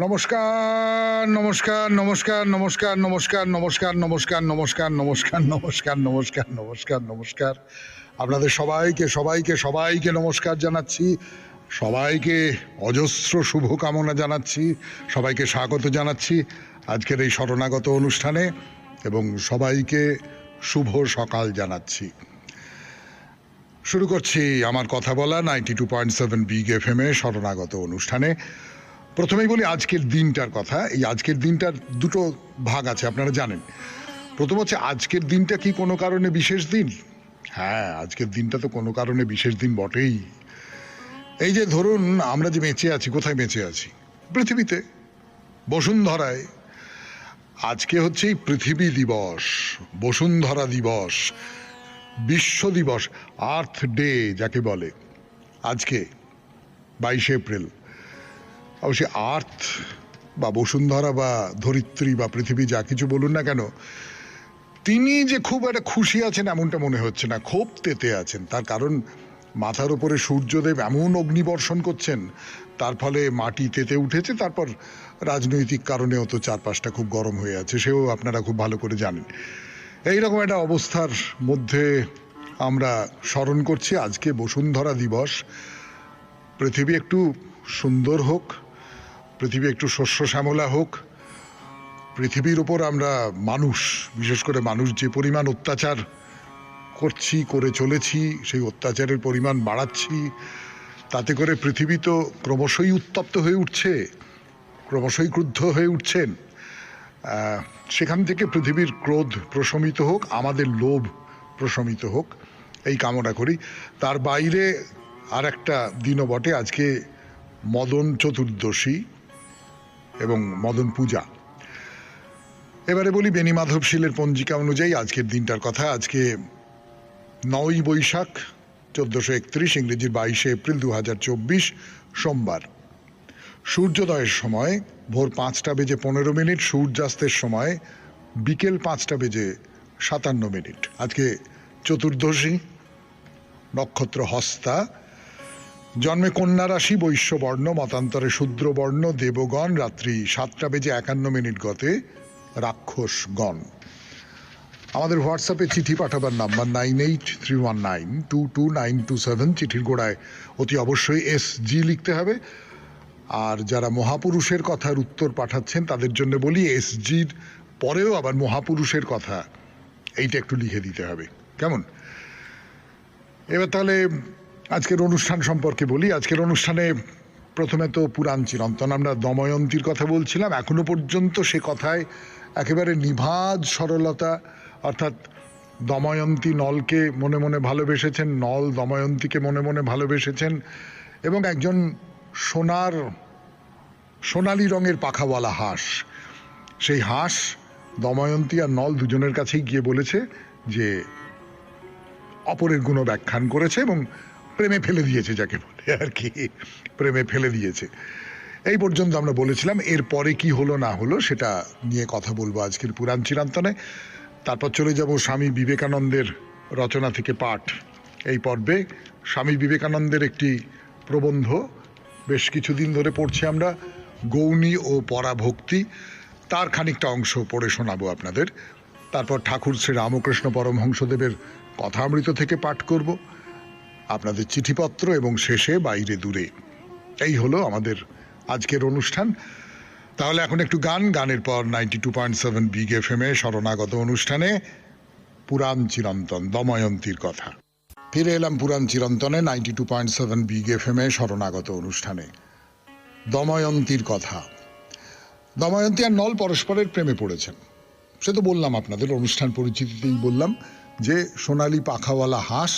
নমস্কার নমস্কার নমস্কার নমস্কার নমস্কার নমস্কার নমস্কার নমস্কার নমস্কার নমস্কার নমস্কার নমস্কার নমস্কার আপনাদের সবাইকে সবাইকে সবাইকে নমস্কার জানাচ্ছি, সবাইকে অজস্র শুভকামনা জানাচ্ছি, সবাইকে স্বাগত জানাচ্ছি আজকের এই শরণাগত অনুষ্ঠানে এবং সবাইকে শুভ সকাল জানাচ্ছি। শুরু করছি আমার কথা বলা 92.7 বিগ এফএম এ শরণাগত অনুষ্ঠানে। প্রথমেই বলি আজকের দিনটার কথা। এই আজকের দিনটার দুটো ভাগ আছে, আপনারা জানেন। প্রথম হচ্ছে আজকের দিনটা কি কোনো কারণে বিশেষ দিন? হ্যাঁ, আজকের দিনটা তো কোনো কারণে বিশেষ দিন বটেই। এই যে ধরুন আমরা যে বেঁচে আছি, কোথায় বেঁচে আছি? পৃথিবীতে, বসুন্ধরায়। আজকে হচ্ছে পৃথিবী দিবস, বসুন্ধরা দিবস, বিশ্ব দিবস, আর্থ ডে যাকে বলে। আজকে 22 এপ্রিল। অবশ্যই আর্থ বা বসুন্ধরা বা ধরিত্রী বা পৃথিবী যা কিছু বলুন না কেন, তিনি যে খুব একটা খুশি আছেন এমনটা মনে হচ্ছে না, খুব তেতে আছেন। তার কারণ মাথার উপরে সূর্যদেব এমন অগ্নিবর্ষণ করছেন, তার ফলে মাটি তেতে উঠেছে। তারপর রাজনৈতিক কারণেও তো চারপাশটা খুব গরম হয়ে আছে, সেও আপনারা খুব ভালো করে জানেন। এইরকম একটা অবস্থার মধ্যে আমরা স্মরণ করছি আজকে বসুন্ধরা দিবস। পৃথিবী একটু সুন্দর হোক, পৃথিবী একটু শস্য শ্যামলা হোক, পৃথিবীর ওপর আমরা মানুষ, বিশেষ করে মানুষ যে পরিমাণ অত্যাচার করছি, করে চলেছি, সেই অত্যাচারের পরিমাণ বাড়াচ্ছি, তাতে করে পৃথিবী তো ক্রমশই উত্তপ্ত হয়ে উঠছে, ক্রমশই ক্রুদ্ধ হয়ে উঠছেন। সেখান থেকে পৃথিবীর ক্রোধ প্রশমিত হোক, আমাদের লোভ প্রশমিত হোক, এই কামনা করি। তার বাইরে আর একটা দিনও বটে, আজকে মদন চতুর্দশী এবং মদন পূজা। এবারে বলি বেনি মাধবশীলের পঞ্জিকা অনুযায়ী আজকের দিনটার কথা। আজকে 9ই বৈশাখ 1431, ইংরেজির 22 এপ্রিল 2024, সোমবার। সূর্যোদয়ের সময় ভোর 5টা বেজে 15 মিনিট, সূর্যাস্তের সময় বিকেল 5টা বেজে 57 মিনিট। আজকে চতুর্দশী, নক্ষত্র হস্তা, জন্মে কন্যা রাশি, বৈশ্য বর্ণ, মতান্তরে শূদ্র বর্ণ, দেবগণ, রাত্রি 7টা বেজে 51 মিনিট গতে রাক্ষসগণ। আমাদের হোয়াটসঅ্যাপে চিঠি পাঠাবার নাম্বার 9831922927। চিঠির গোড়ায় অতি অবশ্যই SG লিখতে হবে। আর যারা মহাপুরুষের কথার উত্তর পাঠাচ্ছেন তাদের জন্য বলি SGর পরেও আবার মহাপুরুষের কথা এইটা একটু লিখে দিতে হবে, কেমন? এবার তাহলে আজকের অনুষ্ঠান সম্পর্কে বলি। আজকের অনুষ্ঠানে প্রথমে তো পুরাণ চিরন্তন, আমরা দময়ন্তীর কথা বলছিলাম। এখনো পর্যন্ত সে কথায় একেবারে নিভাজ সরলতা, অর্থাৎ দময়ন্তী নলকে মনে মনে ভালোবেসেছেন, নল দময়ন্তীকে মনে মনে ভালোবেসেছেন, এবং একজন সোনালি রঙের পাখাওয়ালা হাঁস, সেই হাঁস দময়ন্তী আর নল দুজনের কাছেই গিয়ে বলেছে যে অপরের গুণ ব্যাখ্যান করেছে এবং প্রেমে ফেলে দিয়েছে, যাকে বলে আর কি, প্রেমে ফেলে দিয়েছে। এই পর্যন্ত আমরা বলেছিলাম। এরপরে কি হলো না হলো সেটা নিয়ে কথা বলবো আজকের পুরাণ চিরন্তনে। তারপর চলে যাব স্বামী বিবেকানন্দের রচনা থেকে পাঠ। এই পর্বে স্বামী বিবেকানন্দের একটি প্রবন্ধ বেশ কিছুদিন ধরে পড়ছি আমরা, গৌণী ও পরাভক্তি, তার খানিকটা অংশ পড়ে শোনাবো আপনাদের। তারপর ঠাকুর শ্রী রামকৃষ্ণ পরমহংসদেবের কথামৃত থেকে পাঠ করব, আপনাদের চিঠিপত্র, এবং শেষে বাইরে দূরে। এই হলো আমাদের আজকের অনুষ্ঠান। তাহলে এখন একটু গান, গানের পর 92.7 বিগ এফএম এ শরণাগত অনুষ্ঠানে পুরাণ চিরন্তন, দময়ন্তীর কথা। ফিরে এলাম পুরাণ চিরন্তনে 92.7 বিগ এফএম এ শরণাগত অনুষ্ঠানে। দময়ন্তীর কথা। দময়ন্তী আর নল পরস্পরের প্রেমে পড়েছেন, সে তো বললাম আপনাদের অনুষ্ঠান পরিচিতিতেই বললাম যে সোনালি পাখাওয়ালা হাঁস,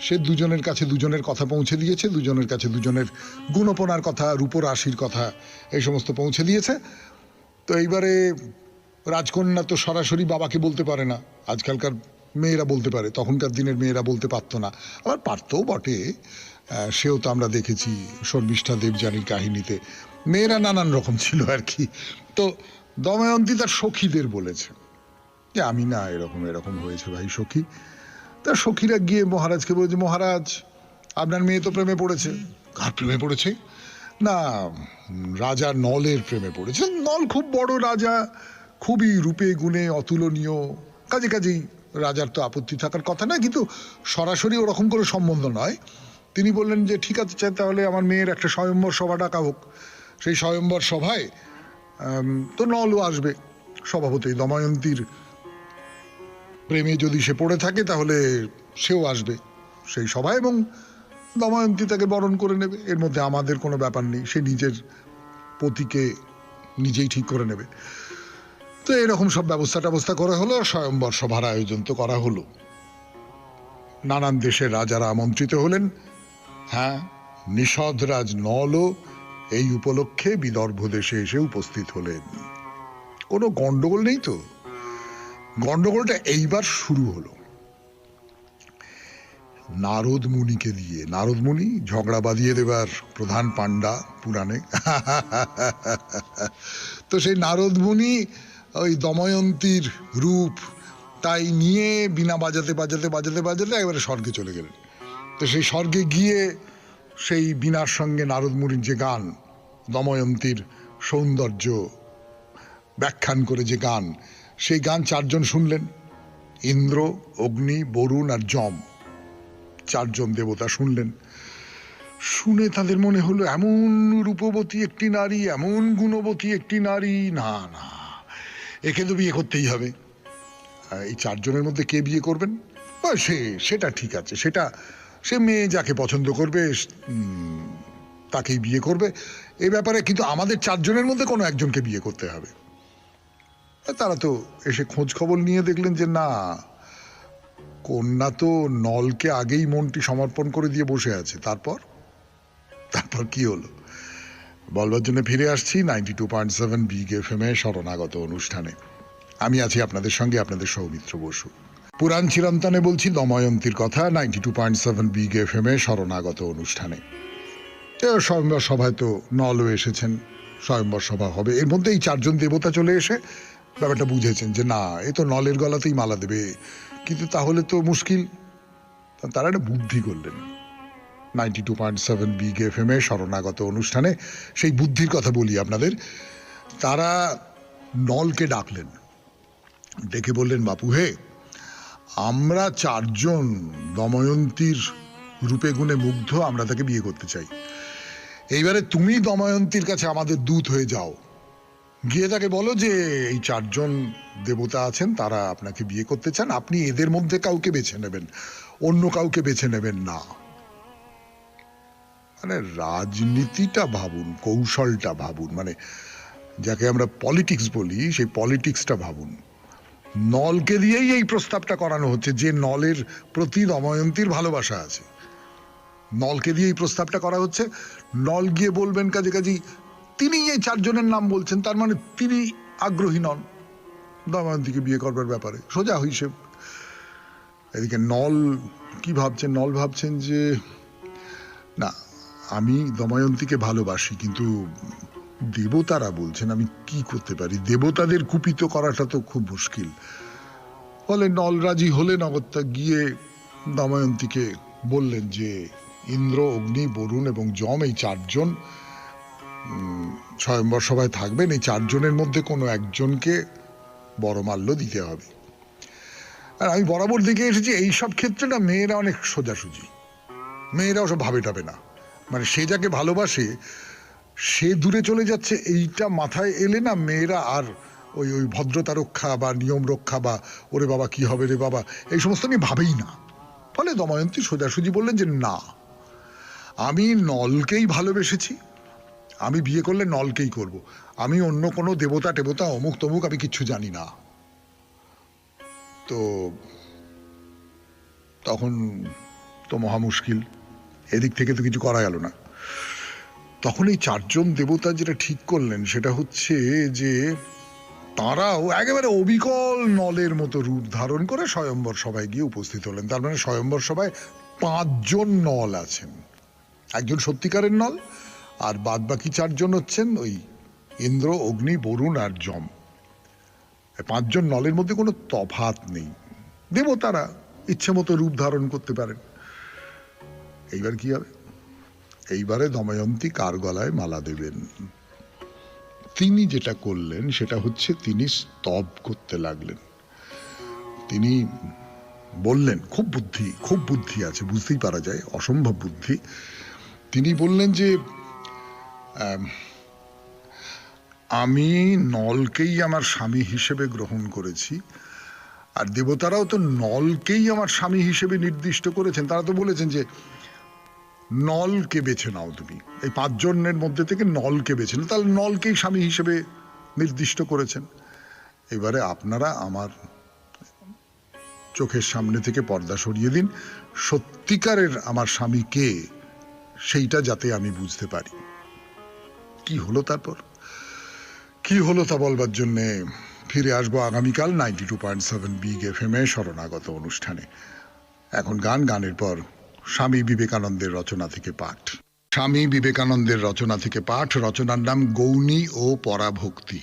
সে দুজনের কাছে দুজনের কথা পৌঁছে দিয়েছে, দুজনের কাছে দুজনের গুণপনার কথা, রূপরাশির কথা, এই সমস্ত পৌঁছে দিয়েছে। তো এইবারে রাজকন্যা তো সরাসরি বাবাকে বলতে পারে না, আজকালকার মেয়েরা বলতে পারে, তখনকার দিনের মেয়েরা বলতে পারতো না, আবার পারতেও বটে। সেও তো আমরা দেখেছি শর্মিষ্ঠা দেবযানীর কাহিনীতে, মেয়েরা নানান রকম ছিল আর কি। তো দময়ন্তী তার সখীদের বলেছে যে আমি না এরকম এরকম হয়েছে ভাই সখী। তার সখীরা গিয়ে মহারাজকে বলেছে, মহারাজ আপনার মেয়ে তো প্রেমে পড়েছে। কার প্রেমে পড়েছে? না, রাজা নলের প্রেমে পড়েছেন। নল খুব বড় রাজা, খুবই রূপে গুণে অতুলনীয়, কাজেই রাজার তো আপত্তি থাকার কথা না, কিন্তু সরাসরি ওরকম করে সম্বন্ধ নয়। তিনি বললেন যে ঠিক আছে, তাহলে আমার মেয়ের একটা স্বয়ম্বর সভা ডাকা হোক। সেই স্বয়ম্বর সভায় তো নলও আসবে স্বভাবতই। দময়ন্তীর প্রেমে যদি সে পড়ে থাকে তাহলে সেও আসবে সেই সভায়, এবং দময়ন্তী তাকে বরণ করে নেবে। এর মধ্যে আমাদের কোনো ব্যাপার নেই, সে নিজের পতিকে নিজেই ঠিক করে নেবে। তো এরকম সব ব্যবস্থা করা হলো, স্বয়ম্বর সভার আয়োজন তো করা হলো। নানান দেশের রাজারা আমন্ত্রিত হলেন। হ্যাঁ, নিষধরাজ নলও এই উপলক্ষে বিদর্ভ দেশে এসে উপস্থিত হলেন। কোনো গন্ডগোল নেই তো। গন্ডগোলটা এইবার শুরু হলো নারদ মুনিকে দিয়ে। নারদ মুনি ঝগড়া বাঁধিয়ে দেবার প্রধান পাণ্ডা পুরাণে। তো সেই নারদ মুনি ওই দময়ন্তীর রূপ তাই নিয়ে বিনা বাজাতে বাজাতে বাজাতে বাজাতে একেবারে স্বর্গে চলে গেলেন। তো সেই স্বর্গে গিয়ে সেই বীণার সঙ্গে নারদ মুনির যে গান, দময়ন্তীর সৌন্দর্য ব্যাখ্যান করে যে গান, সেই গান চারজন শুনলেন। ইন্দ্র, অগ্নি, বরুণ আর যম, চারজন দেবতা শুনলেন। শুনে তাদের মনে হলো এমন রূপবতী একটি নারী, এমন গুণবতী একটি নারী, না না, একে তো বিয়ে করতেই হবে। এই চারজনের মধ্যে কে বিয়ে করবেন? সেটা ঠিক আছে, সে মেয়ে যাকে পছন্দ করবে তাকেই বিয়ে করবে, এই ব্যাপারে। কিন্তু আমাদের চারজনের মধ্যে কোনো একজনকে বিয়ে করতে হবে। তারা তো এসে খোঁজ খবর নিয়ে দেখলেন যে না, কন্যা তো নলকে আগেই মনটি সমর্পণ করে দিয়ে বসে আছে। তারপর কি হলো বলবার জন্য ফিরে আসছি 92.7 বিগ এফএম এ শরণাগত অনুষ্ঠানে। আমি আছি আপনাদের সঙ্গে, আপনাদের সৌমিত্র বসু। পুরাণ চিরন্তনে বলছি দময়ন্তীর কথা 92.7 বিগ এফএম এ শরণাগত অনুষ্ঠানে। স্বয়ম্বর সভায় তো নলও এসেছেন, স্বয়ম্বর সভা হবে। এর মধ্যে এই চারজন দেবতা চলে এসে ব্যাপারটা বুঝেছেন যে না, এ তো নলের গলাতেই মালা দেবে, কিন্তু তাহলে তো মুশকিল। তারা একটা বুদ্ধি করলেন 92.7 বিগ এফএম এ শরণাগত অনুষ্ঠানে। সেই বুদ্ধির কথা বলি আপনাদের। তারা নলকে ডাকলেন, ডেকে বললেন, বাপু হে, আমরা চারজন দময়ন্তীর রূপে গুণে মুগ্ধ, আমরা তাকে বিয়ে করতে চাই। এইবারে তুমি দময়ন্তীর কাছে আমাদের দূত হয়ে যাও, গিয়ে তাকে বলো যে এই চারজন দেবতা আছেন, তারা আপনাকে বিয়ে করতে চান, আপনি এদের মধ্যে কাউকে বেছে নেবেন, অন্য কাউকে বেছে নেবেন না। মানে রাজনীতিটা ভাবুন, কৌশলটা ভাবুন, মানে যাকে আমরা পলিটিক্স বলি, সেই পলিটিক্সটা ভাবুন। নলকে দিয়েই এই প্রস্তাবটা করানো হচ্ছে, যে নলের প্রতি দময়ন্তীর ভালোবাসা আছে। নলকে দিয়ে এই প্রস্তাবটা করা হচ্ছে। নল গিয়ে বলবেন কাজী তিনি এই চারজনের নাম বলছেন, তার মানে তিনি আগ্রহী নন দময়ন্তীকে বিয়ে করবার ব্যাপারে, সোজা হিসেব। এদিকে নল কি ভাবছেন? নল ভাবছেন যে না, আমি দময়ন্তীকে ভালোবাসি, কিন্তু দেবতারা বলছেন, আমি কি করতে পারি? দেবতাদের কুপিত করাটা তো খুব মুশকিল। ফলে নল রাজি হলেন। অগত্যা গিয়ে দময়ন্তীকে বললেন যে ইন্দ্র, অগ্নি, বরুণ এবং যম, এই চারজন স্বয়ম্বর সভায় থাকবেন। এই চারজনের মধ্যে কোনো একজনকে বরমাল্য দিতে হবে। আর আমি বরাবর দেখে এসেছি এইসব ক্ষেত্রে না, মেয়েরা অনেক সোজাসুজি, মেয়েরা ওসব ভাবে টাবে না। মানে সে যাকে ভালোবাসে সে দূরে চলে যাচ্ছে, এইটা মাথায় এলে না মেয়েরা আর ওই ভদ্রতা রক্ষা বা নিয়ম রক্ষা বা ওরে বাবা কি হবে রে বাবা, এই সমস্ত নিয়ে ভাবেই না। ফলে দময়ন্তী সোজাসুজি বললেন যে না, আমি নলকেই ভালোবেসেছি, আমি বিয়ে করলে নলকেই করব, আমি অন্য কোনো দেবতা টেবতা অমুক তমুক আমি কিচ্ছু জানি না। তো তখন তো মহা মুশকিল, এদিক থেকে তো কিছু করা গেল না। তখন এই চারজন দেবতা যেটা ঠিক করলেন সেটা হচ্ছে যে তারাও একেবারে অবিকল নলের মতো রূপ ধারণ করে স্বয়ম্বর সভায় গিয়ে উপস্থিত হলেন। তার মানে স্বয়ম্বর সভায় 5 জন নল আছেন, একজন সত্যিকারের নল, আর বাদ বাকি 4 জন হচ্ছেন ওই ইন্দ্র, অগ্নি, বরুণ আর যম। 5 জন নলের মধ্যে কোনো তফাৎ নেই, দেবতারা ইচ্ছে মতো রূপ ধারণ করতে পারেন। এইবার কি হবে? এইবারে দময়ন্তী কার গলায় মালা দেবেন? তিনি যেটা করলেন সেটা হচ্ছে তিনি স্তব করতে লাগলেন। তিনি বললেন, খুব বুদ্ধি আছে, বুঝতেই পারা যায়, অসম্ভব বুদ্ধি। তিনি বললেন যে আমি নলকেই আমার স্বামী হিসেবে গ্রহণ করেছি, আর দেবতারাও তো নলকেই আমার স্বামী হিসেবে নির্দিষ্ট করেছেন। তারা তো বলেছেন যে নলকে বেছে নাও তুমি, এই 5 জনের মধ্যে থেকে নলকে বেছে নাও, তাহলে নলকেই স্বামী হিসেবে নির্দিষ্ট করেছেন। এবারে আপনারা আমার চোখের সামনে থেকে পর্দা সরিয়ে দিন, সত্যিকারের আমার স্বামী কে সেইটা যাতে আমি বুঝতে পারি। কি হলো তারপর? কি হলো তা বলবার জন্যে ফিরে আসবো আগামীকাল 92.7 বিগ FM এ শরণাগত অনুষ্ঠানে। এখন গানের পর স্বামী বিবেকানন্দের রচনা থেকে পাঠ। স্বামী বিবেকানন্দের রচনা থেকে পাঠ। রচনার নাম গৌণী ও পরাভক্তি।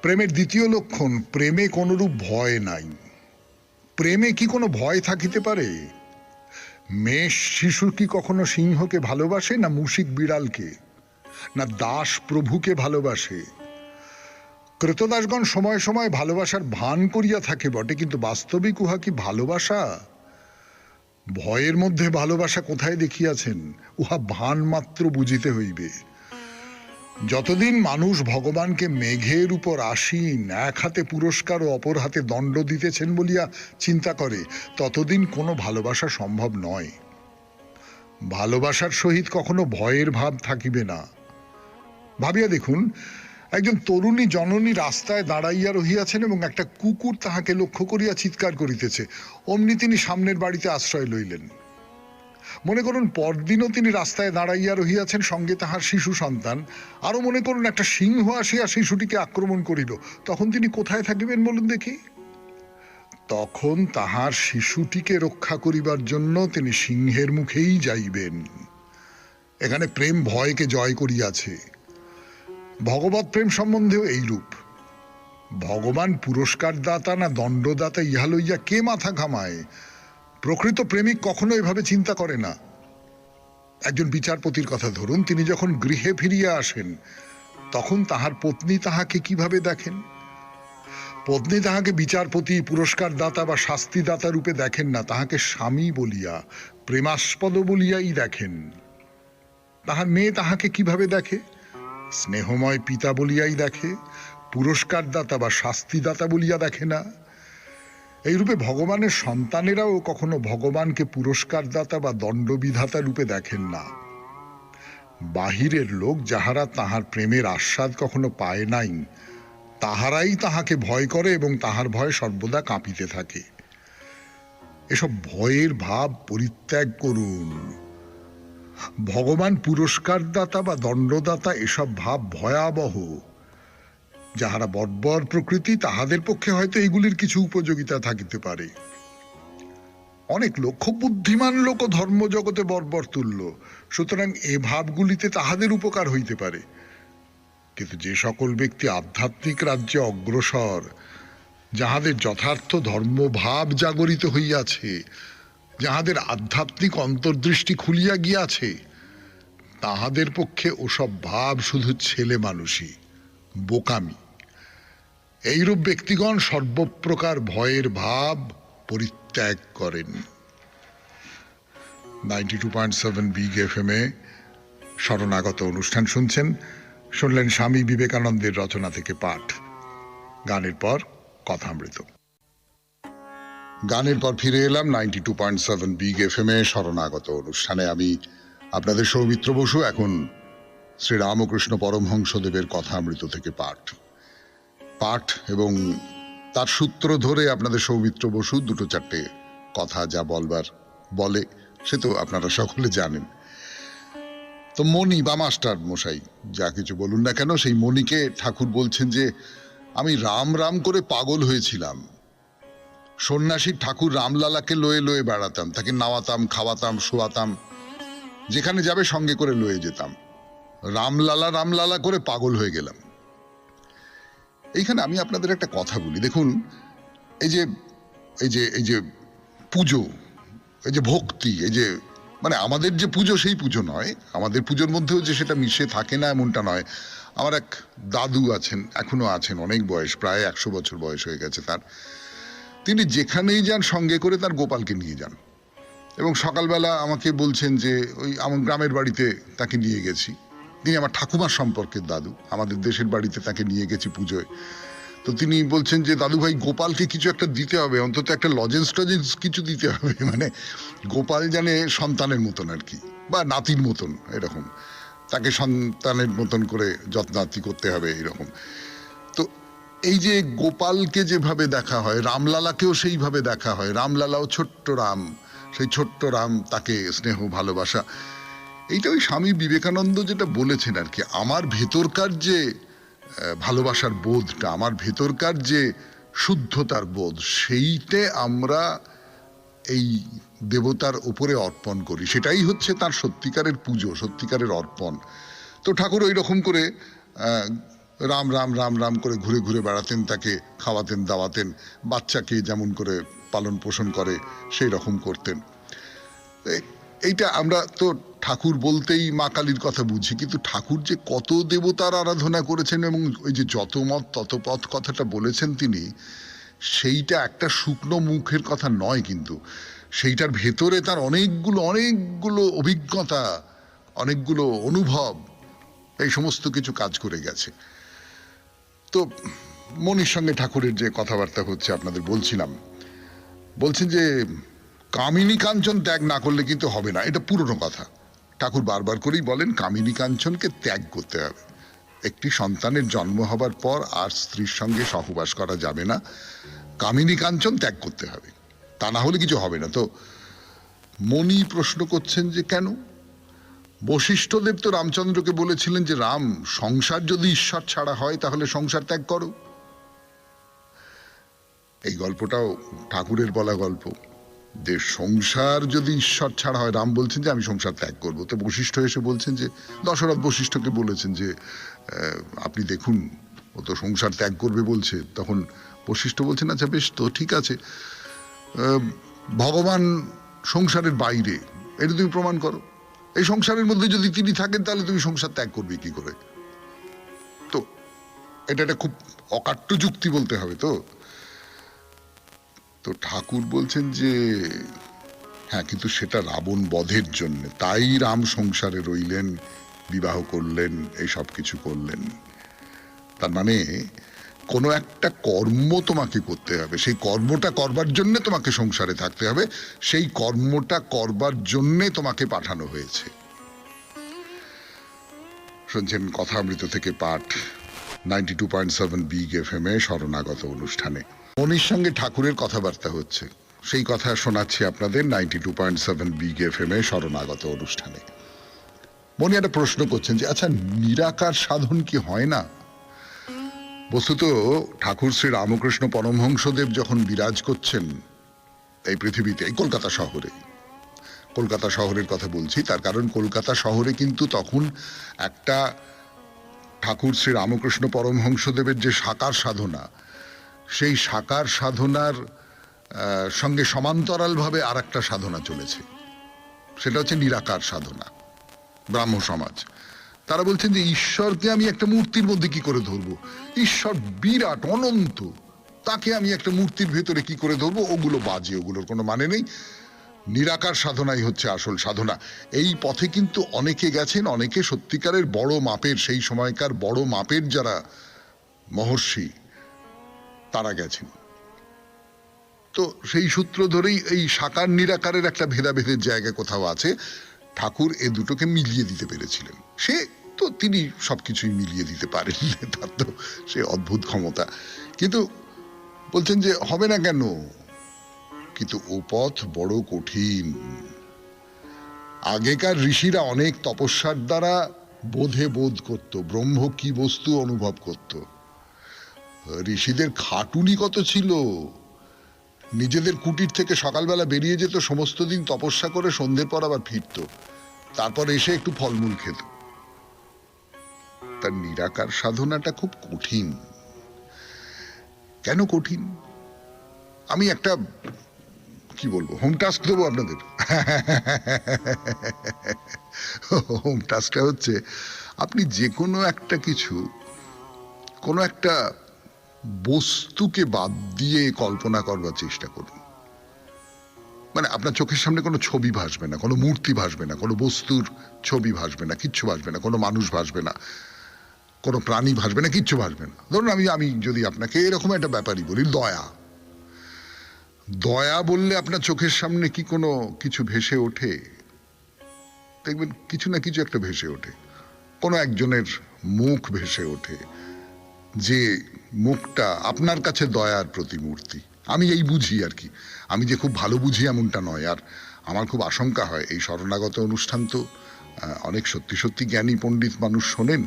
প্রেমের দ্বিতীয় লক্ষণ, প্রেমে কোনরূপ ভয় নাই। প্রেমে কি কোনো ভয় থাকিতে পারে? মেষ শিশু কি কখনো সিংহকে ভালোবাসে, না মুশিক বিড়ালকে, না দাস প্রভুকে ভালোবাসে? ক্রীতদাসগণ সময় সময় ভালোবাসার ভান করিয়া থাকে বটে, কিন্তু বাস্তবিক উহা কি ভালোবাসা? ভয়ের মধ্যে ভালোবাসা কোথায় দেখিয়াছেন? উহা ভান মাত্র বুঝিতে হইবে। যতদিন মানুষ ভগবানকে মেঘের উপর আসীন, এক হাতে পুরস্কার ও অপর হাতে দণ্ড দিতেছেন বলিয়া চিন্তা করে, ততদিন কোনো ভালোবাসা সম্ভব নয়। ভালোবাসার সহিত কখনো ভয়ের ভাব থাকিবে না। ভাবিয়া দেখুন, একজন তরুণী জননী রাস্তায় দাঁড়াইয়া রহিয়াছেন এবং একটা কুকুর তাহাকে লক্ষ্য করিয়া চিৎকার করিতেছে। অমনি তিনি সামনের বাড়িতে আশ্রয় লইলেন। মনে করুন পরদিনও তিনি রাস্তায় দাঁড়াইয়া রহিয়াছেন, সঙ্গে তাহার শিশু সন্তান। আরো মনে করুন একটা সিংহ আসিয়া শিশুটিকে আক্রমণ করিল, তখন তিনি কোথায় থাকিবেন বলুন দেখি? তখন তাহার শিশুটিকে রক্ষা করিবার জন্য তিনি সিংহের মুখেই যাইবেন। এখানে প্রেম ভয়কে জয় করিয়াছে। ভগবৎ প্রেম সম্বন্ধেও এইরূপ। ভগবান পুরস্কার দাতা না দণ্ডদাতা, ইহা লইয়া কে মাথা ঘামায়? প্রকৃত প্রেমিক কখনো এভাবে চিন্তা করে না। একজন বিচারপতির কথা ধরুন, তিনি যখন গৃহে ফিরিয়া আসেন তখন তাহার পত্নী তাহাকে কিভাবে দেখেন? পত্নী তাহাকে বিচারপতি, পুরস্কার দাতা বা শাস্তিদাতা রূপে দেখেন না, তাহাকে স্বামী বলিয়া, প্রেমাস্পদ বলিয়াই দেখেন। তাহার মেয়ে তাহাকে কিভাবে দেখে? স্নেহময় পিতা বলিয়াই দেখে, পুরস্কার দাতা বা শাস্তিদাতা বলিয়া দেখে না। এইরূপে ভগবানের সন্তানেরাও কখনো ভগবানকে পুরস্কার দাতা বা দণ্ডবিধাতা রূপে দেখেন না। বাহিরের লোক যাহারা তাহার প্রেমের আস্বাদ কখনো পায় নাই, তাহারাই তাহাকে ভয় করে এবং তাহার ভয় সর্বদা কাঁপিতে থাকে। এসব ভয়ের ভাব পরিত্যাগ করুন। ভগবান পুরস্কার দাতা বা দণ্ডদাতা, এসব ভাব ভয়াবহ। যাহারা বর্বর প্রকৃতি, তাহাদের পক্ষে হয়তো এগুলির কিছু উপযোগিতা থাকিতে পারে। অনেক লোক, খুব বুদ্ধিমান লোক ও ধর্মজগতে বর্বর তুল্য, সুতরাং এ ভাবগুলিতে তাহাদের উপকার হইতে পারে। কিন্তু যে সকল ব্যক্তি আধ্যাত্মিক রাজ্যে অগ্রসর, যাহাদের যথার্থ ধর্মভাব জাগরিত হইয়াছে, যাহাদের আধ্যাত্মিক অন্তর্দৃষ্টি খুলিয়া গিয়াছে, তাহাদের পক্ষে ওসব ভাব শুধু ছেলে মানুষই, বোকামি। এইরূপ ব্যক্তিগণ সর্বপ্রকার ভয়ের ভাব পরিত্যাগ করেন। 92.7 বিগ FM এ শরণাগত অনুষ্ঠান শুনছেন। শুনলেন স্বামী বিবেকানন্দের রচনা থেকে পাঠ। গানের পর কথামৃত। গানের পর ফিরে এলাম 92.7 বিগ FM এ শরণাগত অনুষ্ঠানে। আমি আপনাদের সৌমিত্র বসু। এখন শ্রীরামকৃষ্ণ পরমহংসদেবের কথামৃত থেকে পাঠ এবং তার সূত্র ধরে আপনাদের সৌমিত্র বসু 2-4টে কথা যা বলবার বলে, সে তো আপনারা সকলে জানেন। তো মণি বা মাস্টার মশাই যা কিছু বলুন না কেন, সেই মণিকে ঠাকুর বলছেন যে আমি রাম রাম করে পাগল হয়েছিলাম। সন্ন্যাসী ঠাকুর রামলালাকে লয়ে লয়ে বেড়াতাম, তাকে নাওয়াতাম, খাওয়াতাম, শোয়াতাম, যেখানে যাবে সঙ্গে করে লয়ে যেতাম। রামলালা করে পাগল হয়ে গেলাম। এইখানে আমি আপনাদের একটা কথা বলি। দেখুন, এই যে পুজো, এই যে ভক্তি, এই যে মানে আমাদের যে পুজো সেই পুজো নয়, আমাদের পুজোর মধ্যেও যে সেটা মিশে থাকে না এমনটা নয়। আমার এক দাদু আছেন, এখনো আছেন, অনেক বয়স, প্রায় 100 বছর বয়স হয়ে গেছে তার। তিনি যেখানেই যান সঙ্গে করে তার গোপালকে নিয়ে যান, এবং সকালবেলা আমাকে বলছেন যে ওই আমার গ্রামের বাড়িতে তাকে নিয়ে গেছি। তিনি আমার ঠাকুমার সম্পর্কের দাদু, আমাদের দেশের বাড়িতে তাকে নিয়ে গেছি পুজোয়। তো তিনি বলছেন যে দাদু ভাই গোপালকে কিছু একটা দিতে হবে, অন্তত একটা লজেন্স টজেন্স কিছু দিতে হবে, মানে গোপাল জানে সন্তানের মতন আর কি, বা নাতির মতন এরকম, তাকে সন্তানের মতন করে যত্নাতি করতে হবে এরকম। তো এই যে গোপালকে যেভাবে দেখা হয়, রামলালাকেও সেইভাবে দেখা হয়, রামলালাও ছোট্ট রাম, সেই ছোট্ট রাম, তাকে স্নেহ ভালোবাসা। এইটা ওই স্বামী বিবেকানন্দ যেটা বলেছেন আর কি, আমার ভেতরকার যে ভালোবাসার বোধটা, আমার ভেতরকার যে শুদ্ধতার বোধ, সেইটে আমরা এই দেবতার উপরে অর্পণ করি, সেটাই হচ্ছে তার সত্যিকারের পুজো, সত্যিকারের অর্পণ। তো ঠাকুর ওই রকম করে রাম রাম রাম রাম করে ঘুরে ঘুরে বেড়াতেন, তাকে খাওয়াতেন দাওয়াতেন, বাচ্চাকে যেমন করে পালন পোষণ করে সেই রকম করতেন। এইটা আমরা তো ঠাকুর বলতেই মা কালীর কথা বুঝি, কিন্তু ঠাকুর যে কত দেবতার আরাধনা করেছেন এবং ওই যে যত মত তত পথ কথাটা বলেছেন তিনি, সেইটা একটা শুকনো মুখের কথা নয়, কিন্তু সেইটার ভেতরে তার অনেকগুলো অনেকগুলো অভিজ্ঞতা, অনেকগুলো অনুভব, এই সমস্ত কিছু কাজ করে গেছে। তো মনির সঙ্গে ঠাকুরের যে কথাবার্তা হচ্ছে আপনাদের বলছিলাম, বলছেন যে কামিনী কাঞ্চন ত্যাগ না করলে কিন্তু হবে না, এটা পুরনো কথা। ঠাকুর বারবার করেই বলেন কামিনী কাঞ্চনকে ত্যাগ করতে হবে। একটি সন্তানের জন্ম হবার পর আর স্ত্রীর সঙ্গে সহবাস করা যাবে না, কামিনী কাঞ্চন ত্যাগ করতে হবে, তা না হলে কিছু হবে না। তো মনি প্রশ্ন করছেন যে কেন? বশিষ্ঠদেব তো রামচন্দ্রকে বলেছিলেন যে রাম, সংসার যদি ঈশ্বর ছাড়া হয় তাহলে সংসার ত্যাগ করো। এই গল্পটাও ঠাকুরের বলা গল্প, যে সংসার যদি ঈশ্বর ছাড়া হয়, রাম বলছেন যে আমি সংসার ত্যাগ করব। তো বশিষ্ঠ এসে বলছেন যে, দশরথ বশিষ্ঠকে বলেছেন যে আপনি দেখুন ও তো সংসার ত্যাগ করবে বলছে। তখন বশিষ্ঠ বলছেন আচ্ছা বেশ, তো ঠিক আছে, ভগবান সংসারের বাইরে, এটা তুমি প্রমাণ করো। এই সংসারের মধ্যে যদি তিনি থাকেন তাহলে তুমি সংসার ত্যাগ করবে কি করে? তো এটা একটা খুব অকাট্য যুক্তি বলতে হবে। তো তো ঠাকুর বলছেন যে হ্যাঁ, কিন্তু সেটা রাবণ বধের জন্য, তাই রাম সংসারে রইলেন, বিবাহ করলেন, এই সব কিছু করলেন। তার মানে কোনো একটা কর্ম তোমাকে করতে হবে, সেই কর্মটা করবার জন্য তোমাকে সংসারে থাকতে হবে, সেই কর্মটা করবার জন্যে তোমাকে পাঠানো হয়েছে। শুনছেন কথামৃত থেকে পাঠ, 92.7 বিগ FM এ শরণাগত অনুষ্ঠানে মনির সঙ্গে ঠাকুরের কথাবার্তা হচ্ছে, সেই কথা শোনাচ্ছি আপনাদের 92.7 বিগ FM এ শরণাগত অনুষ্ঠানে। মনি একটা প্রশ্ন করছেন যে আচ্ছা, নিরাকার সাধন কি হয় না? বস্তুত ঠাকুর শ্রী রামকৃষ্ণ পরমহংসদেব যখন বিরাজ করছেন এই পৃথিবীতে, এই কলকাতা শহরে, কলকাতা শহরের কথা বলছি তার কারণ কলকাতা শহরে কিন্তু তখন একটা ঠাকুর শ্রী রামকৃষ্ণ পরমহংসদেবের যে সাকার সাধনা, সেই সাকার সাধনার সঙ্গে সমান্তরালভাবে আর একটা সাধনা চলেছে, সেটা হচ্ছে নিরাকার সাধনা। ব্রাহ্ম সমাজ তারা বলছেন যে ঈশ্বরকে আমি একটা মূর্তির মধ্যে কি করে ধরবো, ঈশ্বর বিরাট অনন্ত, তাকে আমি একটা মূর্তির ভেতরে কি করে ধরবো, ওগুলো বাজে, ওগুলোর কোনো মানে নেই, নিরাকার সাধনাই হচ্ছে আসল সাধনা। এই পথে কিন্তু অনেকে গেছেন, অনেকে সত্যিকারের বড় মাপের, সেই সময়কার বড় মাপের যারা মহর্ষি তারা গেছেন। তো সেই সূত্র ধরেই এই সাকার নিরাকারের একটা ভেদাভেদের জায়গা কোথাও আছে, ঠাকুর এ দুটোকে মিলিয়ে দিতে পেরেছিলেন। সে তো তিনি সবকিছুই মিলিয়ে দিতে পারেন, তার তো সে অদ্ভুত ক্ষমতা। কিন্তু বলছেন যে হবে না কেন, কিন্তু ও পথ বড় কঠিন। আগেকার ঋষিরা অনেক তপস্যার দ্বারা বোধে বোধ করত, ব্রহ্ম কি বস্তু অনুভব করত। ঋষিদের খাটুনি কত ছিল, নিজেদের কুটির থেকে সকালবেলা বেরিয়ে যেত, সমস্ত দিন তপস্যা করে সন্ধ্যের পর আবার ফিরত, তারপর এসে একটু ফলমূল খেত। তার নিরাকার সাধনাটা খুব কঠিন। কেন কঠিন? আমি একটা কি বলবো, হোম টাস্ক দেবো আপনাদের। হোম টাস্কটা হচ্ছে আপনি যে কোনো একটা কিছু, কোনো একটা বস্তুকে বাদ দিয়ে কল্পনা করবার চেষ্টা করুন। মানে আপনার চোখের সামনে কোনো ছবি ভাসবে না, কোনো মূর্তি ভাসবে না, কোনো বস্তুর ছবি ভাসবে না, কিচ্ছু ভাসবে না, কোনো মানুষ ভাসবে না, কোনো প্রাণী ভাসবে না, কিচ্ছু ভাসবে না। ধরুন আমি যদি আপনাকে এরকম একটা ব্যাপারই বলি, দয়া। দয়া বললে আপনার চোখের সামনে কি কোনো কিছু ভেসে ওঠে? দেখবেন কিছু না কিছু একটা ভেসে ওঠে, কোনো একজনের মুখ ভেসে ওঠে, যে মুখটা আপনার কাছে দয়ার প্রতিমূর্তি। আমি এই বুঝি আর কি, আমি যে খুব ভালো বুঝি এমনটা নয়। আর আমার খুব আশঙ্কা হয়, এই শরণাগত অনুষ্ঠান তো অনেক সত্যি সত্যি জ্ঞানী পণ্ডিত মানুষ শোনেন,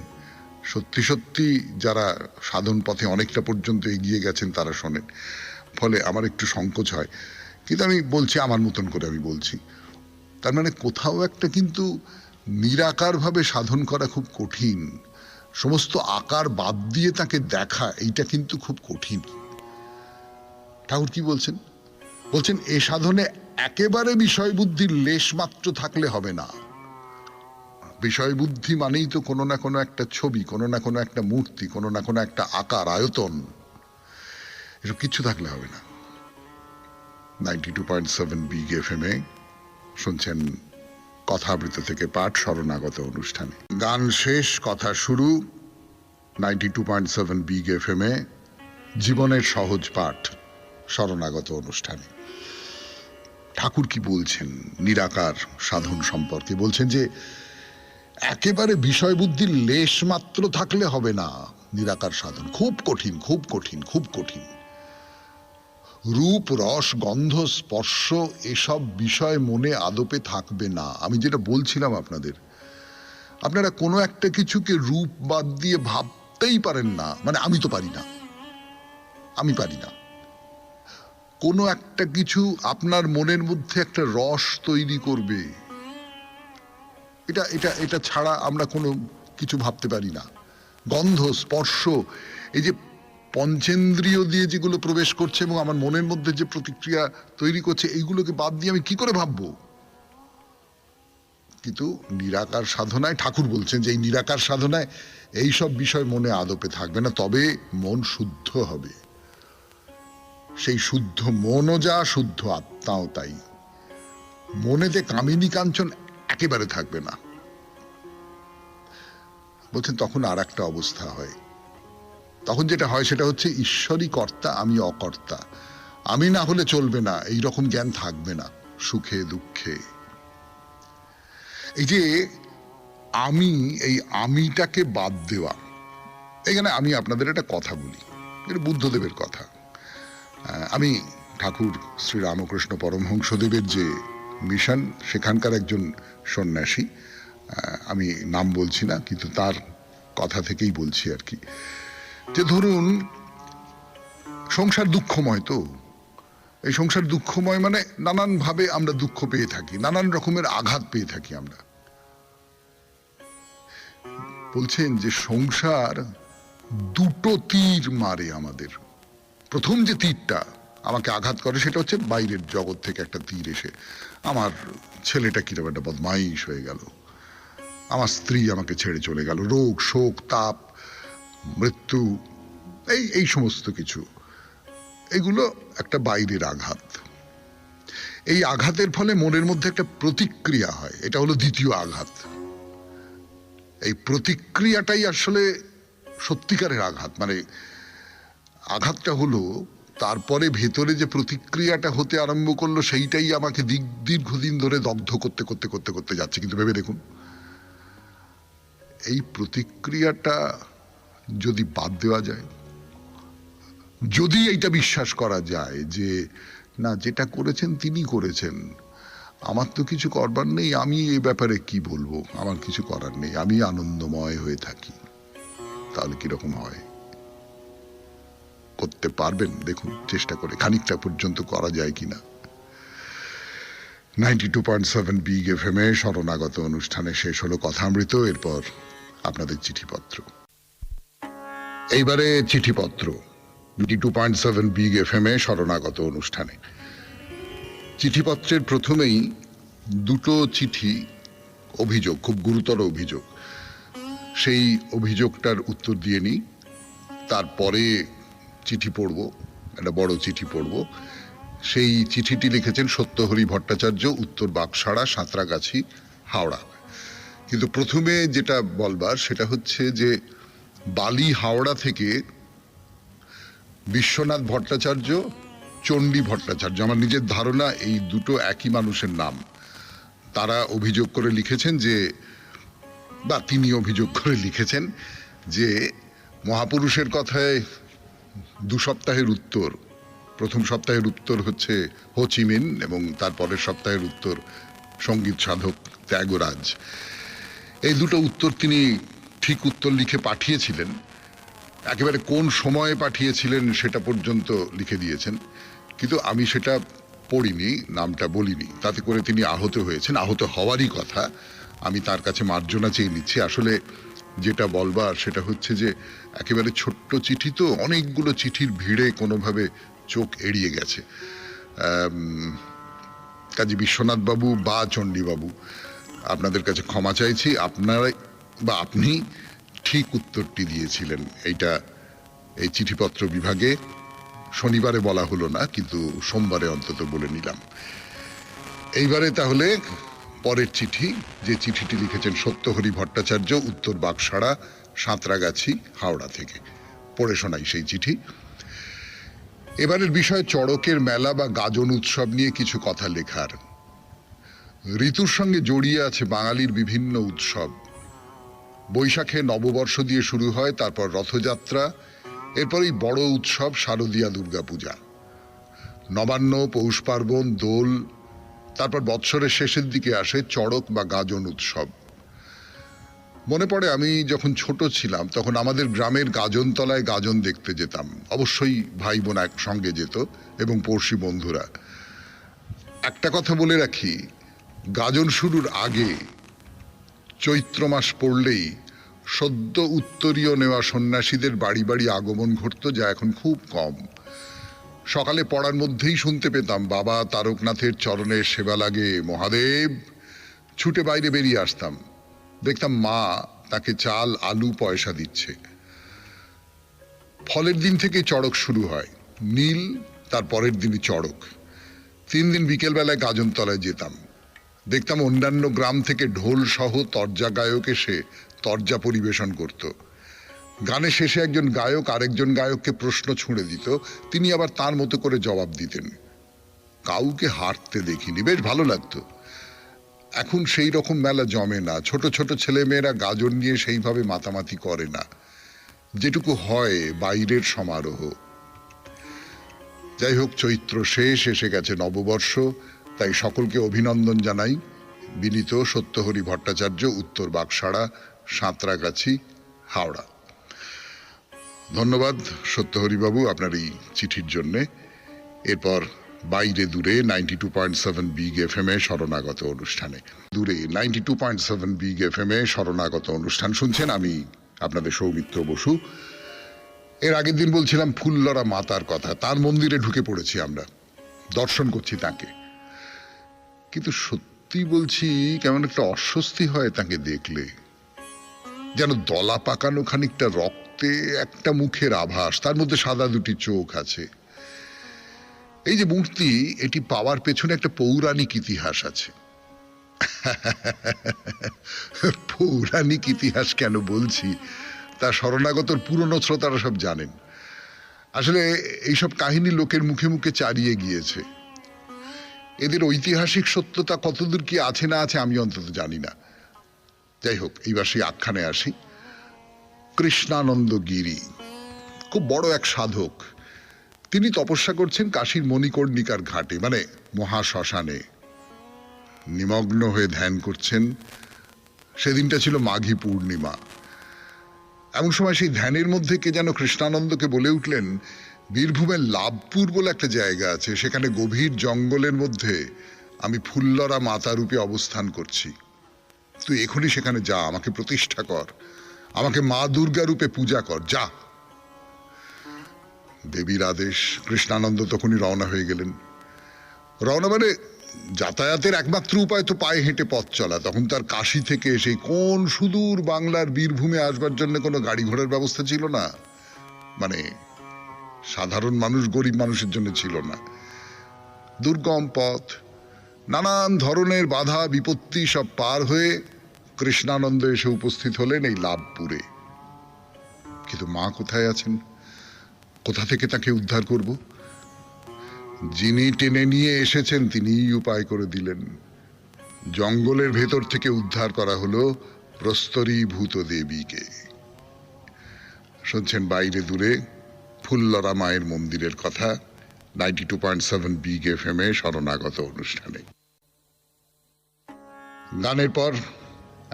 সত্যি সত্যি যারা সাধন পথে অনেকটা পর্যন্ত এগিয়ে গেছেন তারা শোনেন, ফলে আমার একটু সংকোচ হয়। কিন্তু আমি বলছি আমার মতন করে, আমি বলছি তার মানে কোথাও একটা কিন্তু নিরাকারভাবে সাধন করা খুব কঠিন, সমস্ত আকার বাদ দিয়ে তাকে দেখা এইটা কিন্তু খুব কঠিন। ঠাকুর কি বলছেন? বলছেন এ সাধনে একেবারে বিষয় বুদ্ধির লেশ মাত্র থাকলে হবে না। বিষয় বুদ্ধি মানেই তো কোনো না কোনো একটা ছবি, কোনো না কোনো একটা মূর্তি, কোনো না কোনো একটা আকার, আয়তন, এসব কিচ্ছু থাকলে হবে না। 92.7 বিগ FM এ শুনছেন কথামৃত থেকে পাঠ, শরণাগত অনুষ্ঠানে। গান শেষ, কথা শুরু। 92.7 বিগ FM এ জীবনের সহজ পাঠ, শরণাগত অনুষ্ঠানে। ঠাকুর কি বলছেন নিরাকার সাধন সম্পর্কে? বলছেন যে একেবারে বিষয় বুদ্ধির লেশ মাত্র থাকলে হবে না নিরাকার সাধন, খুব কঠিন, খুব কঠিন, খুব কঠিন। রূপ, রস, গন্ধ, স্পর্শ এসব বিষয় মনে আদপে থাকবে না। আমি যেটা বলছিলাম আপনাদের, আপনারা কোনো একটা কিছুকে রূপ বাদ দিয়ে ভাবতেই পারেন না। মানে আমি তো পারি না, আমি পারি না। কোনো একটা কিছু আপনার মনের মধ্যে একটা রস তৈরি করবে, এটা এটা এটা ছাড়া আমরা কোনো কিছু ভাবতে পারি না। গন্ধ, স্পর্শ, এই যে পঞ্চেন্দ্রিয় দিয়ে যেগুলো প্রবেশ করছে এবং আমার মনের মধ্যে যে প্রতিক্রিয়া তৈরি করছে, এইগুলোকে বাদ দিয়ে আমি কি করে ভাববো? কিন্তু নিরাকার সাধনায় ঠাকুর বলছেন যে এই নিরাকার সাধনায় এইসব বিষয় মনে আদপে থাকবে না, তবে মন শুদ্ধ হবে। সেই শুদ্ধ মনও যা, শুদ্ধ আত্মাও তাই। মনেতে কামিনী কাঞ্চন একেবারে থাকবে না। বলছেন তখন আর একটা অবস্থা হয়, তখন যেটা হয় সেটা হচ্ছে ঈশ্বরই কর্তা, আমি অকর্তা, আমি না হলে চলবে না, এই রকম জ্ঞান থাকবে না সুখে দুঃখে। এই যে আমি, এই আমিটাকে বাদ দেওয়া, এখানে আমি আপনাদের একটা কথা বলি, এটা বুদ্ধদেবের কথা। আমি ঠাকুর শ্রী রামকৃষ্ণ পরমহংসদেবের যে মিশন, সেখানকার একজন সন্ন্যাসী, আমি নাম বলছি না, কিন্তু তার কথা থেকেই বলছি আর কি, যে ধরুন সংসার দুঃখময়, তো এই সংসার দুঃখময় মানে নানানভাবে আমরা দুঃখ পেয়ে থাকি, নানান রকমের আঘাত পেয়ে থাকি আমরা। বলছেন যে সংসার দুটো তীর মারে আমাদের। প্রথম যে তীরটা আমাকে আঘাত করে সেটা হচ্ছে বাইরের জগৎ থেকে একটা তীর এসে, আমার ছেলেটা কিরকম একটা বদমাইশ হয়ে গেল, আমার স্ত্রী আমাকে ছেড়ে চলে গেল, রোগ, শোক, তাপ, মৃত্যু, এই সমস্ত কিছু, এগুলো একটা বাইরের আঘাত। এই আঘাতের ফলে মনের মধ্যে একটা প্রতিক্রিয়া হয়, এটা হলো দ্বিতীয় আঘাত। এই প্রতিক্রিয়াটাই আসলে সত্যিকারের আঘাত। মানে আঘাতটা হলো, তারপরে ভেতরে যে প্রতিক্রিয়াটা হতে আরম্ভ করলো সেইটাই আমাকে দীর্ঘদিন ধরে দগ্ধ করতে করতে করতে করতে যাচ্ছে। কিন্তু ভেবে দেখুন, এই প্রতিক্রিয়াটা যদি বাদ দেওয়া যায়, যদি এইটা বিশ্বাস করা যায় যে না, যেটা করেছেন তিনি করেছেন, আমার তো কিছু করবার নেই, আমি এ ব্যাপারে কি বলবো, আমার কিছু করার নেই, আমি আনন্দময় হয়ে থাকি, তাহলে কিরকম হয়? করতে পারবেন? দেখুন চেষ্টা করে খানিকটা পর্যন্ত করা যায় কিনা। 92.7 বিগ FM এ শরণাগত অনুষ্ঠানে শেষ হলো কথামৃত। এরপর আপনাদের চিঠিপত্র। এইবারে চিঠিপত্র 92.7 বিগ FM এ শরণাগত অনুষ্ঠানে। চিঠিপত্রের প্রথমেই দুটো চিঠি অভিযোগ, খুব গুরুতর অভিযোগ, সেই অভিযোগটার উত্তর দিয়ে নিই, তারপরে চিঠি পড়ব, একটা বড় চিঠি পড়ব। সেই চিঠিটি লিখেছেন সত্যহরি ভট্টাচার্য, উত্তর বাকসাড়া, সাঁতরাগাছি, হাওড়া। কিন্তু প্রথমে যেটা বলবার সেটা হচ্ছে যে বালি হাওড়া থেকে বিশ্বনাথ ভট্টাচার্য, চণ্ডী ভট্টাচার্য, আমার নিজের ধারণা এই দুটো একই মানুষের নাম, তারা অভিযোগ করে লিখেছেন যে, বা তিনি অভিযোগ করে লিখেছেন যে মহাপুরুষের কথায় 2 সপ্তাহের উত্তর, প্রথম সপ্তাহের উত্তর হচ্ছে হোচিমিন এবং তারপরের সপ্তাহের উত্তর সঙ্গীত সাধক ত্যাগরাজ। এই দুটো উত্তর তিনি ঠিক উত্তর লিখে পাঠিয়েছিলেন, একেবারে কোন সময়ে পাঠিয়েছিলেন সেটা পর্যন্ত লিখে দিয়েছেন, কিন্তু আমি সেটা পড়িনি, নামটা বলিনি, তাতে করে তিনি আহত হয়েছেন। আহত হওয়ারই কথা, আমি তার কাছে মার্জনা চেয়ে নিচ্ছি। আসলে যেটা বলবার সেটা হচ্ছে যে একেবারে ছোট্ট চিঠি তো, অনেকগুলো চিঠির ভিড়ে কোনোভাবে চোখ এড়িয়ে গেছে। কাজী বিশ্বনাথ বাবু বা চণ্ডীবাবু, আপনাদের কাছে ক্ষমা চাইছি, আপনারা বা আপনি ঠিক উত্তরটি দিয়েছিলেন। এইটা এই চিঠিপত্র বিভাগে শনিবারে বলা হলো না, কিন্তু সোমবারে অন্তত বলে নিলাম। এইবারে তাহলে পরের চিঠি, যে চিঠিটি লিখেছেন সত্যহরি ভট্টাচার্য, উত্তর বাকসাড়া, সাঁতরাগাছি, হাওড়া থেকে, পড়ে শোনাই সেই চিঠি। এবারের বিষয় চড়কের মেলা বা গাজন উৎসব নিয়ে কিছু কথা লেখার। ঋতুর সঙ্গে জড়িয়ে আছে বাঙালির বিভিন্ন উৎসব। বৈশাখে নববর্ষ দিয়ে শুরু হয়, তারপর রথযাত্রা, এরপরেই বড় উৎসব শারদীয়া দুর্গাপূজা, নবান্ন, পৌষ পার্বণ, দোল, তারপর বৎসরের শেষের দিকে আসে চড়ক বা গাজন উৎসব। মনে পড়ে আমি যখন ছোট ছিলাম তখন আমাদের গ্রামের গাজনতলায় গাজন দেখতে যেতাম, অবশ্যই ভাই বোন একসঙ্গে যেত এবং পড়শি বন্ধুরা। একটা কথা বলে রাখি, গাজন শুরুর আগে চৈত্র মাস পড়লেই সদ্য উত্তরীয় নেওয়া সন্ন্যাসীদের বাড়ি বাড়ি আগমন ঘটত, যা এখন খুব কম। সকালে পড়ার মধ্যেই শুনতে পেতাম, বাবা তারকনাথের চরণে সেবা লাগে মহাদেব। ছুটে বাইরে বেরিয়ে আসতাম, দেখতাম মা তাকে চাল, আলু, পয়সা দিচ্ছে। ফলের দিন থেকে চড়ক শুরু হয়, নীল, তার পরের দিনই চড়ক। 3 দিন বিকেলবেলায় গাজনতলায় যেতাম, দেখতাম অন্যান্য গ্রাম থেকে ঢোল সহ তরজা গায়ক এসে তরজা পরিবেশন করত। গানের শেষে একজন গায়ক আরেকজন গায়ককে প্রশ্ন ছুঁড়ে দিত, তিনি আবার তার মতো করে জবাব দিতেন। কাউকে হারতে দেখিনি, বেশ ভালো লাগতো। এখন সেই রকম মেলা জমে না, ছোট ছোট ছেলেমেয়েরা গাজন নিয়ে সেইভাবে মাতামাতি করে না, যেটুকু হয় বাইরের সমারোহ। যাই হোক, চৈত্র শেষ, এসে গেছে নববর্ষ, তাই সকলকে অভিনন্দন জানাই। বিনীত সত্যহরি ভট্টাচার্য, উত্তর বাকসাড়া, সাঁতরাগাছি, হাওড়া। ধন্যবাদ সত্যহরিবাবু আপনার এই চিঠির জন্যে। এরপর বাইরে দূরে 92.7 বিগ FM এ শরণাগত অনুষ্ঠানে, দূরে 92.7 বিগ FM এ শরণাগত অনুষ্ঠান শুনছেন। আমি আপনাদের সৌমিত্র বসু। এর আগের দিন বলছিলাম ফুল্লরা মাতার কথা, তার মন্দিরে ঢুকে পড়েছি আমরা, দর্শন করছি তাকে। কিন্তু সত্যি বলছি, কেমন একটা অস্বস্তি হয় তাকে দেখলে, যেন দলা পাকানো খানিকটা রক্তে একটা মুখের আভাস, তার মধ্যে সাদা দুটি চোখ আছে। এই যে মূর্তি, এটি পাওয়ার পেছনে একটা পৌরাণিক ইতিহাস আছে। পৌরাণিক ইতিহাস কেন বলছি, তা শরণাগতর পুরনো শ্রোতারা সব জানেন। আসলে এইসব কাহিনী লোকের মুখে মুখে চারিয়ে গিয়েছে। এদের ঐতিহাসিক সত্যতা কতদূর কি আছে না আছে আমি অন্তত জানি না। যাই হোক, এইবার সেই আখ্যানে আসি। কৃষ্ণানন্দ গিরি খুব বড় এক সাধক। তিনি তপস্যা করছেন কাশীর মণিকর্ণিকার ঘাটে, মানে মহাশ্মশানে, নিমগ্ন হয়ে ধ্যান করছেন। সেদিনটা ছিল মাঘী পূর্ণিমা। এমন সময় সেই ধ্যানের মধ্যে কে যেন কৃষ্ণানন্দকে বলে উঠলেন, বীরভূমের লাভপুর বলে একটা জায়গা আছে, সেখানে গভীর জঙ্গলের মধ্যে আমি ফুল্লরা মাতা রূপে অবস্থান করছি। তুই এখনই সেখানে যা, আমাকে প্রতিষ্ঠা কর, আমাকে মা দুর্গা রূপে পূজা কর, যা। দেবীর আদেশ, কৃষ্ণানন্দ তখনই রওনা হয়ে গেলেন। রওনা মানে যাতায়াতের একমাত্র উপায় তো পায়ে হেঁটে পথ চলা। তখন তার কাশি থেকে এসে কোন সুদূর বাংলার বীরভূমে আসবার জন্য কোনো গাড়ি ঘোড়ার ব্যবস্থা ছিল না, মানে সাধারণ মানুষ গরিব মানুষের জন্য ছিল না। দুর্গম পথ, নানান ধরনের বাধা বিপত্তি সব পার হয়ে কৃষ্ণানন্দ এসে উপস্থিত হলেন এই লাভপুরে। কিন্তু মা কোথায় আছেন? কোথা থেকে তাকে উদ্ধার করব? যিনি টেনে নিয়ে এসেছেন তিনিই উপায় করে দিলেন। জঙ্গলের ভেতর থেকে উদ্ধার করা হলো প্রস্তরীভূত দেবীকে। শুনছেন বাইরে দূরে ফুল্লরা মায়ের মন্দিরের কথা 92.7 বিগ FM এ শরণাগত অনুষ্ঠানে। গানের পর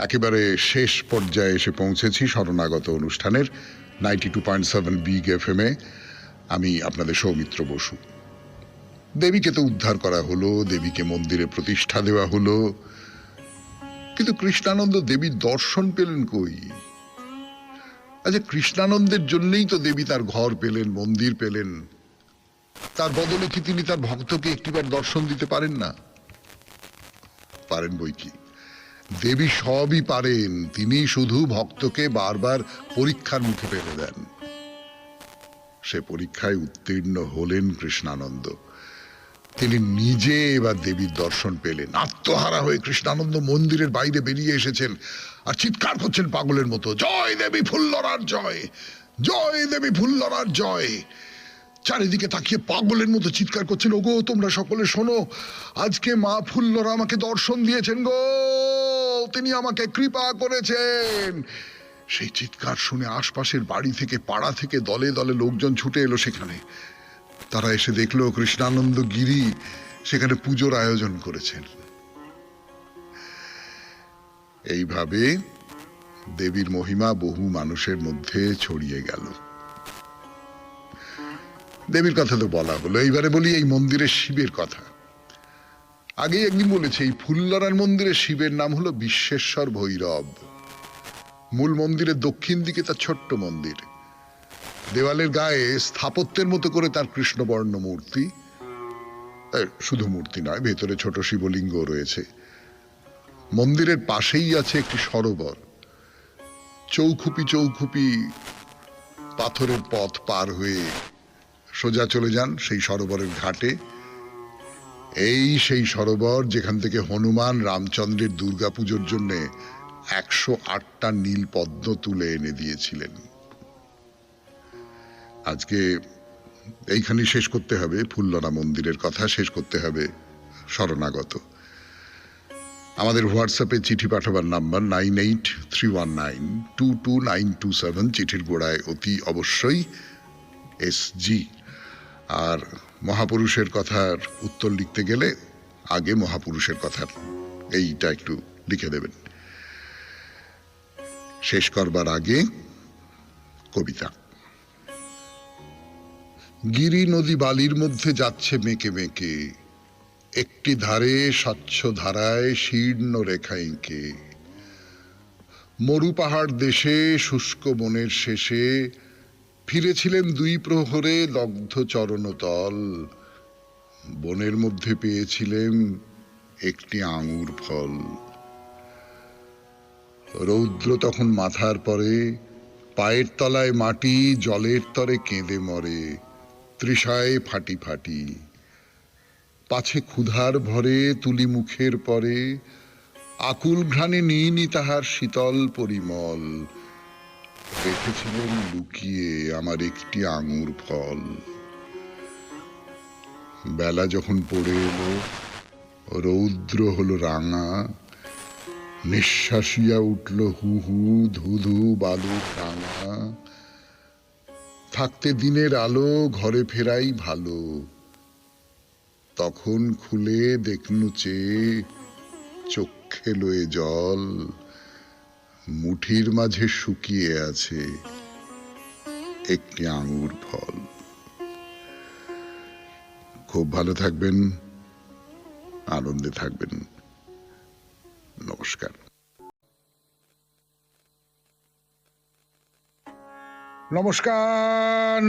একেবারে শেষ পর্যায়ে এসে পৌঁছেছি শরণাগত অনুষ্ঠানের 92.7 বিগ FM এ। আমি আপনাদের সৌমিত্র বসু। দেবীকে তো উদ্ধার করা হলো, দেবীকে মন্দিরে প্রতিষ্ঠা দেওয়া হলো, কিন্তু কৃষ্ণানন্দ দেবীর দর্শন পেলেন কই? আচ্ছা, কৃষ্ণানন্দের জন্যই তো দেবী তার ঘর পেলেন, মন্দির পেলেন। তার বদলে কি তিনি তার ভক্তকে একটিবার দর্শন দিতে পারেন না? পারেন বই কি। দেবী সবই পারেন, তিনি শুধু ভক্তকে বারবার পরীক্ষার মুখে ফেলে দেন। সে পরীক্ষায় উত্তীর্ণ হলেন কৃষ্ণানন্দ। তিনি নিজে এবার দেবীর দর্শন পেলেন। আত্মহারা হয়ে কৃষ্ণানন্দ মন্দিরের বাইরে বেরিয়ে এসেছেন আর চিৎকার করছেন পাগলের মতো, জয় দেবী ফুল্লরার জয়, জয় দেবী ফুল্লরার জয়। চারিদিকে তাকিয়ে পাগলের মতো চিৎকার করছেন, ওগো তোমরা সকলে শোনো, আজকে মা ফুল্লরা আমাকে দর্শন দিয়েছেন গো, তিনি আমাকে কৃপা করেছেন। সেই চিৎকার শুনে আশপাশের বাড়ি থেকে পাড়া থেকে দলে দলে লোকজন ছুটে এলো সেখানে। তারা এসে দেখলো কৃষ্ণানন্দ গিরি সেখানে পুজোর আয়োজন করেছেন। এইভাবে দেবীর মহিমা বহু মানুষের মধ্যে ছড়িয়ে গেল। দেবীর কথা তো বলা হলো, এইবারে বলি এই মন্দিরের শিবের কথা। আগে একদিন বলেছি, এই ফুল্লরার মন্দিরের শিবের নাম হলো বিশ্বেশ্বর ভৈরব। মূল মন্দিরের দক্ষিণ দিকে তার ছোট্ট মন্দির, দেওয়ালের গায়ে স্থাপত্যের মতো করে তার কৃষ্ণবর্ণ মূর্তি। শুধু মূর্তি নয়, ভেতরে ছোট শিবলিঙ্গ রয়েছে। মন্দিরের পাশেই আছে একটি সরোবর। চৌখুপি চৌখুপি পাথরের পথ পার হয়ে সোজা চলে যান সেই সরোবরের ঘাটে। এই সেই সরোবর যেখান থেকে হনুমান রামচন্দ্রের দুর্গাপুজোর জন্য 108টা নীল পদ্ম তুলে এনে দিয়েছিলেন। আজকে এইখানে শেষ করতে হবে ফুল্লরা মন্দিরের কথা, শেষ করতে হবে শরণাগত। আমাদের হোয়াটসঅ্যাপে চিঠি পাঠাবার নাম্বার 9831922927। চিঠির গোড়ায় অতি অবশ্যই SG। আর মহাপুরুষের কথার উত্তর লিখতে গেলে আগে মহাপুরুষের কথার এইটা একটু লিখে দেবেন। শেষ করবার আগে কবিতা। গিরি নদী বালির মধ্যে যাচ্ছে মেঁকে মেঁকে, একটি ধারে স্বচ্ছ ধারায় শীর্ণ রেখা এঁকে। মরু পাহাড় দেশে শুষ্ক বনের শেষে ফিরেছিলেন 2 প্রহরে দগ্ধ চরণতল। বনের মধ্যে পেয়েছিলেন একটি আঙুর ফল। রৌদ্র তখন মাথার পরে, পায়ের তলায় মাটি, জলের তরে কেঁদে মরে তৃষায় ফাটি ফাটি। পাছে ক্ষুধার ভরে তুলি মুখের পরে, আকুল ঘ্রাণে নিইনি তাহার শীতল পরিমল। রেখেছিলেন লুকিয়ে আমার একটি আঙুর ফল। বেলা যখন পড়ে এলো, রৌদ্র হলো রাঙা, নিঃশ্বাসিয়া উঠল হু হু ধুধু বালু রাঙা। থাকতে দিনের আলো, ঘরে ফেরাই ভালো। তখন খুলে দেখনু চেয়ে চক্ষে লয়ে জল, মুঠির মাঝে শুকিয়ে আছে একটি আঙুর ফল। খুব ভালো থাকবেন, আনন্দে থাকবেন। নমস্কার। নমস্কার।